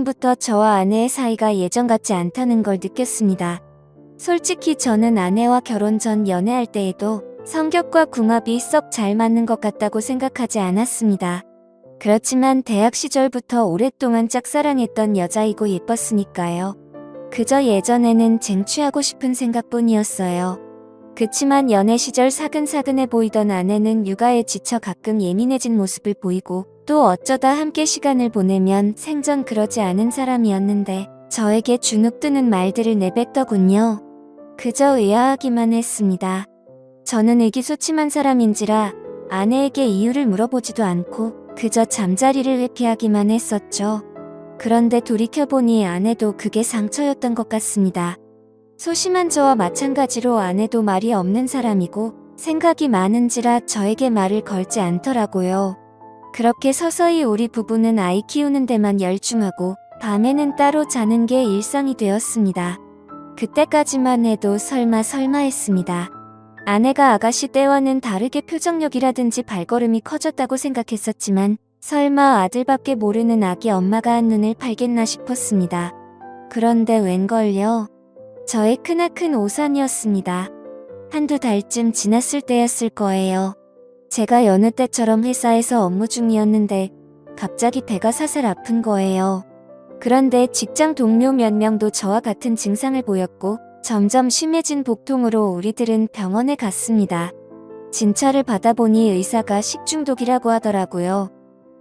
부터 저와 아내의 사이가 예전 같지 않다는 걸 느꼈습니다. 솔직히 저는 아내와 결혼 전 연애할 때에도 성격과 궁합이 썩 잘 맞는 것 같다고 생각하지 않았습니다. 그렇지만 대학 시절부터 오랫동안 짝사랑했던 여자이고 예뻤으니까요. 그저 예전에는 쟁취하고 싶은 생각뿐이었어요. 그치만 연애 시절 사근사근해 보이던 아내는 육아에 지쳐 가끔 예민해진 모습을 보이고 또 어쩌다 함께 시간을 보내면 생전 그러지 않은 사람이었는데 저에게 주눅드는 말들을 내뱉더군요. 그저 의아하기만 했습니다. 저는 의기소침한 사람인지라 아내에게 이유를 물어보지도 않고 그저 잠자리를 회피하기만 했었죠. 그런데 돌이켜보니 아내도 그게 상처였던 것 같습니다. 소심한 저와 마찬가지로 아내도 말이 없는 사람이고 생각이 많은지라 저에게 말을 걸지 않더라고요. 그렇게 서서히 우리 부부는 아이 키우는 데만 열중하고 밤에는 따로 자는 게 일상이 되었습니다. 그때까지만 해도 설마 했습니다. 아내가 아가씨 때와는 다르게 표정력이라든지 발걸음이 커졌다고 생각했었지만 설마 아들밖에 모르는 아기 엄마가 한눈을 팔겠나 싶었습니다. 그런데 웬걸요? 저의 크나큰 오산이었습니다. 한두 달쯤 지났을 때였을 거예요. 제가 여느 때처럼 회사에서 업무 중이었는데 갑자기 배가 사살 아픈 거예요. 그런데 직장 동료 몇 명도 저와 같은 증상을 보였고 점점 심해진 복통으로 우리들은 병원에 갔습니다. 진찰을 받아보니 의사가 식중독이라고 하더라고요.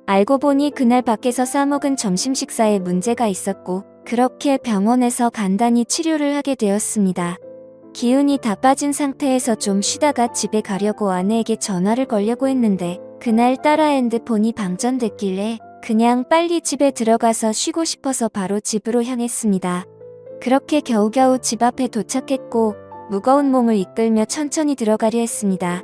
알고 보니 그날 밖에서 싸먹은 점심 식사에 문제가 있었고 그렇게 병원에서 간단히 치료를 하게 되었습니다. 기운이 다 빠진 상태에서 좀 쉬다가 집에 가려고 아내에게 전화를 걸려고 했는데 그날 딸아 핸드폰이 방전됐길래 그냥 빨리 집에 들어가서 쉬고 싶어서 바로 집으로 향했습니다. 그렇게 겨우겨우 집 앞에 도착했고 무거운 몸을 이끌며 천천히 들어가려 했습니다.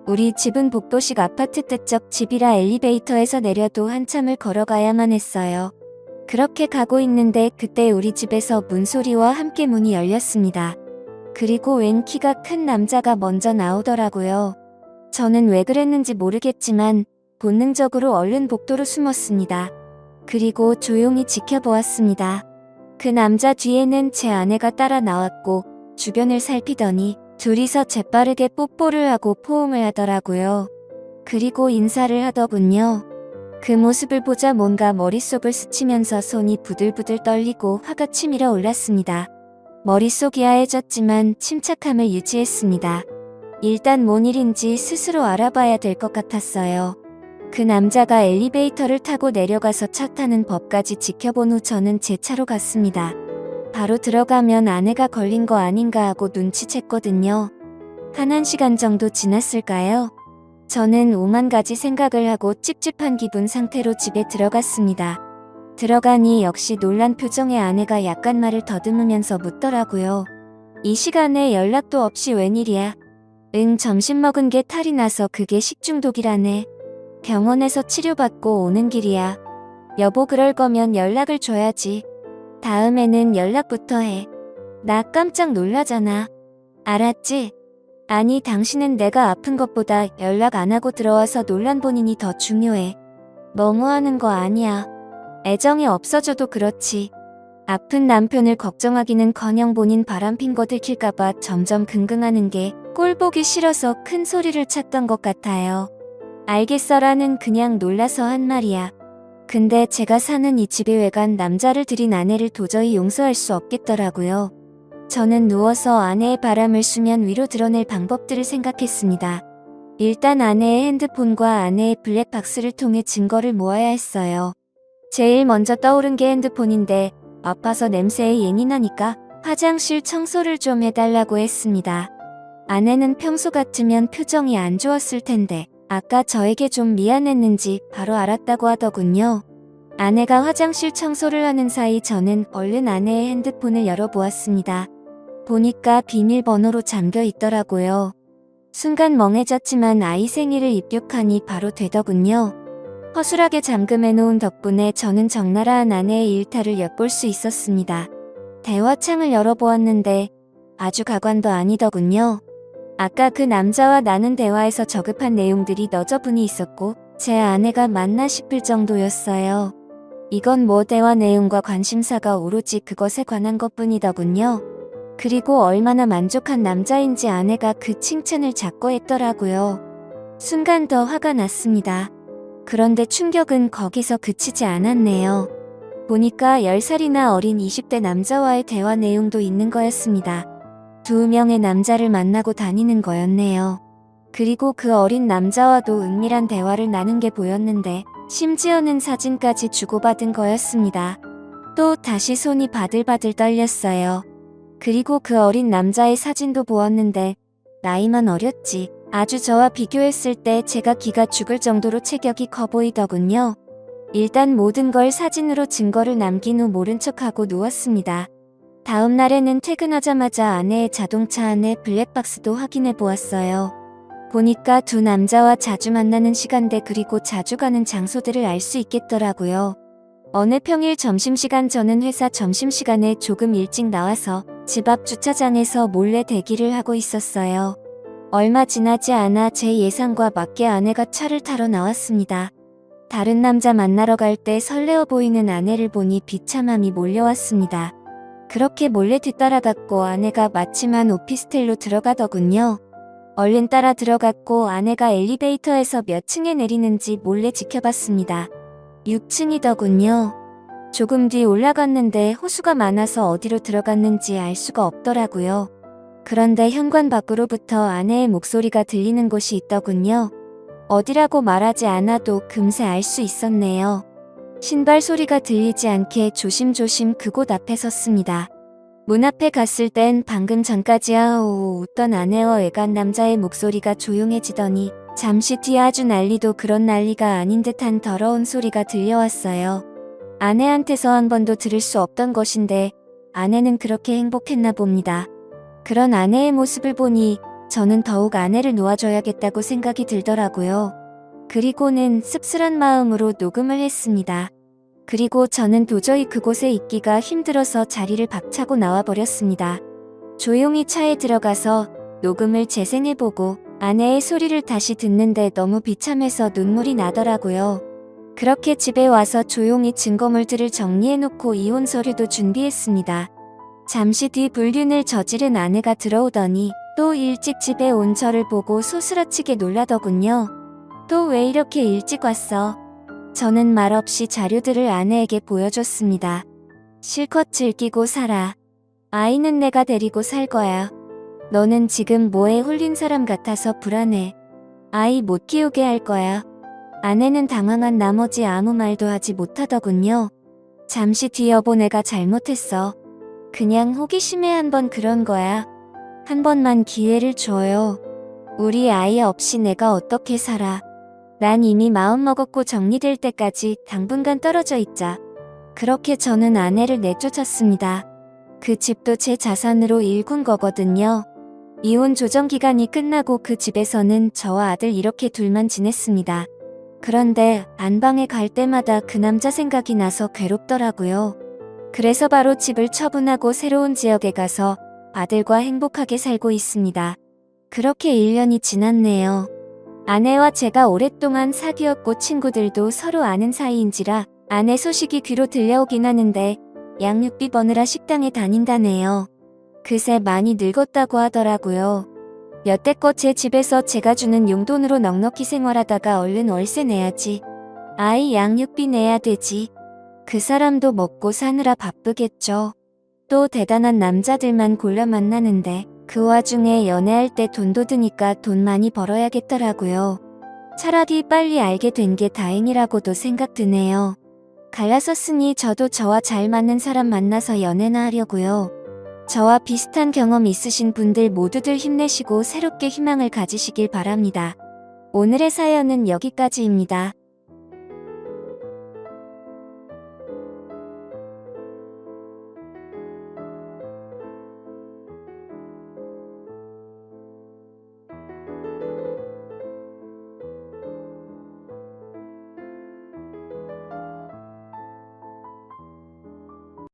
우리 집은 복도식 아파트 때적 집이라 엘리베이터에서 내려도 한참을 걸어가야만 했어요. 그렇게 가고 있는데 그때 우리 집에서 문소리와 함께 문이 열렸습니다. 그리고 웬 키가 큰 남자가 먼저 나오더라고요. 저는 왜 그랬는지 모르겠지만 본능적으로 얼른 복도로 숨었습니다. 그리고 조용히 지켜보았습니다. 그 남자 뒤에는 제 아내가 따라 나왔고 주변을 살피더니 둘이서 재빠르게 뽀뽀를 하고 포옹을 하더라고요. 그리고 인사를 하더군요. 그 모습을 보자 뭔가 머릿속을 스치면서 손이 부들부들 떨리고 화가 치밀어 올랐습니다. 머릿속이 하얘졌지만 침착함을 유지했습니다. 일단 뭔 일인지 스스로 알아봐야 될 것 같았어요. 그 남자가 엘리베이터를 타고 내려가서 차 타는 법까지 지켜본 후 저는 제 차로 갔습니다. 바로 들어가면 아내가 걸린 거 아닌가 하고 눈치챘거든요. 한 1시간 정도 지났을까요? 저는 오만 가지 생각을 하고 찝찝한 기분 상태로 집에 들어갔습니다. 들어가니 역시 놀란 표정의 아내가 약간 말을 더듬으면서 묻더라고요. 이 시간에 연락도 없이 웬일이야? 응, 점심 먹은 게 탈이 나서 그게 식중독이라네. 병원에서 치료받고 오는 길이야. 여보, 그럴 거면 연락을 줘야지. 다음에는 연락부터 해. 나 깜짝 놀라잖아. 알았지? 아니, 당신은 내가 아픈 것보다 연락 안 하고 들어와서 놀란 본인이 더 중요해. 너무하는 거 아니야. 애정이 없어져도 그렇지. 아픈 남편을 걱정하기는커녕 본인 바람핀 거 들킬까봐 점점 긍긍하는 게 꼴보기 싫어서 큰 소리를 쳤던 것 같아요. 알겠어라는 그냥 놀라서 한 말이야. 근데 제가 사는 이 집에 외간 남자를 들인 아내를 도저히 용서할 수 없겠더라고요. 저는 누워서 아내의 바람을 수면 위로 드러낼 방법들을 생각했습니다. 일단 아내의 핸드폰과 아내의 블랙박스를 통해 증거를 모아야 했어요. 제일 먼저 떠오른 게 핸드폰인데 아파서 냄새에 예민하니까 화장실 청소를 좀 해달라고 했습니다. 아내는 평소 같으면 표정이 안 좋았을 텐데 아까 저에게 좀 미안했는지 바로 알았다고 하더군요. 아내가 화장실 청소를 하는 사이 저는 얼른 아내의 핸드폰을 열어보았습니다. 보니까 비밀번호로 잠겨 있더라고요. 순간 멍해졌지만 아이 생일을 입력하니 바로 되더군요. 허술하게 잠금해놓은 덕분에 저는 적나라한 아내의 일탈을 엿볼 수 있었습니다. 대화창을 열어보았는데 아주 가관도 아니더군요. 아까 그 남자와 나눈 대화에서 저급한 내용들이 너저분히 있었고 제 아내가 맞나 싶을 정도였어요. 이건 뭐 대화 내용과 관심사가 오로지 그것에 관한 것뿐이더군요. 그리고 얼마나 만족한 남자인지 아내가 그 칭찬을 자꾸 했더라고요. 순간 더 화가 났습니다. 그런데 충격은 거기서 그치지 않았네요. 보니까 10살이나 어린 20대 남자와의 대화 내용도 있는 거였습니다. 2명의 남자를 만나고 다니는 거였네요. 그리고 그 어린 남자와도 은밀한 대화를 나눈 게 보였는데 심지어는 사진까지 주고받은 거였습니다. 또 다시 손이 바들바들 떨렸어요. 그리고 그 어린 남자의 사진도 보았는데 나이만 어렸지 아주 저와 비교했을 때 제가 기가 죽을 정도로 체격이 커 보이더군요. 일단 모든 걸 사진으로 증거를 남긴 후 모른 척하고 누웠습니다. 다음 날에는 퇴근하자마자 아내의 자동차 안에 블랙박스도 확인해 보았어요. 보니까 두 남자와 자주 만나는 시간대 그리고 자주 가는 장소들을 알 수 있겠더라고요. 어느 평일 점심시간 저는 회사 점심시간에 조금 일찍 나와서 집 앞 주차장에서 몰래 대기를 하고 있었어요. 얼마 지나지 않아 제 예상과 맞게 아내가 차를 타러 나왔습니다. 다른 남자 만나러 갈 때 설레어 보이는 아내를 보니 비참함이 몰려왔습니다. 그렇게 몰래 뒤따라갔고 아내가 마침 한 오피스텔로 들어가더군요. 얼른 따라 들어갔고 아내가 엘리베이터에서 몇 층에 내리는지 몰래 지켜봤습니다. 6층이더군요. 조금 뒤 올라갔는데 호수가 많아서 어디로 들어갔는지 알 수가 없더라고요. 그런데 현관 밖으로부터 아내의 목소리가 들리는 곳이 있더군요. 어디라고 말하지 않아도 금세 알 수 있었네요. 신발 소리가 들리지 않게 조심조심 그곳 앞에 섰습니다. 문 앞에 갔을 땐 방금 전까지 아오 웃던 아내와 외간 남자의 목소리가 조용해지더니 잠시 뒤 아주 난리도 그런 난리가 아닌 듯한 더러운 소리가 들려왔어요. 아내한테서 한 번도 들을 수 없던 것인데 아내는 그렇게 행복했나 봅니다. 그런 아내의 모습을 보니 저는 더욱 아내를 놓아줘야겠다고 생각이 들더라고요. 그리고는 씁쓸한 마음으로 녹음을 했습니다. 그리고 저는 도저히 그곳에 있기가 힘들어서 자리를 박차고 나와버렸습니다. 조용히 차에 들어가서 녹음을 재생해보고 아내의 소리를 다시 듣는데 너무 비참해서 눈물이 나더라고요. 그렇게 집에 와서 조용히 증거물들을 정리해놓고 이혼 서류도 준비했습니다. 잠시 뒤 불륜을 저지른 아내가 들어오더니 또 일찍 집에 온 저를 보고 소스라치게 놀라더군요. 또 왜 이렇게 일찍 왔어? 저는 말없이 자료들을 아내에게 보여줬습니다. 실컷 즐기고 살아. 아이는 내가 데리고 살 거야. 너는 지금 뭐에 홀린 사람 같아서 불안해. 아이 못 키우게 할 거야. 아내는 당황한 나머지 아무 말도 하지 못하더군요. 잠시 뒤 여보 내가 잘못했어. 그냥 호기심에 한번 그런 거야. 한 번만 기회를 줘요. 우리 아이 없이 내가 어떻게 살아. 난 이미 마음먹었고 정리될 때까지 당분간 떨어져 있자. 그렇게 저는 아내를 내쫓았습니다. 그 집도 제 자산으로 일군 거거든요. 이혼 조정 기간이 끝나고 그 집에서는 저와 아들 이렇게 둘만 지냈습니다. 그런데 안방에 갈 때마다 그 남자 생각이 나서 괴롭더라고요. 그래서 바로 집을 처분하고 새로운 지역에 가서 아들과 행복하게 살고 있습니다. 그렇게 1년이 지났네요. 아내와 제가 오랫동안 사귀었고 친구들도 서로 아는 사이인지라 아내 소식이 귀로 들려오긴 하는데 양육비 버느라 식당에 다닌다네요. 그새 많이 늙었다고 하더라고요. 여태껏 제 집에서 제가 주는 용돈으로 넉넉히 생활하다가 얼른 월세 내야지. 아이 양육비 내야 되지. 그 사람도 먹고 사느라 바쁘겠죠. 또 대단한 남자들만 골라 만나는데 그 와중에 연애할 때 돈도 드니까 돈 많이 벌어야겠더라고요. 차라리 빨리 알게 된 게 다행이라고도 생각 드네요. 갈라섰으니 저도 저와 잘 맞는 사람 만나서 연애나 하려고요. 저와 비슷한 경험 있으신 분들 모두들 힘내시고 새롭게 희망을 가지시길 바랍니다. 오늘의 사연은 여기까지입니다.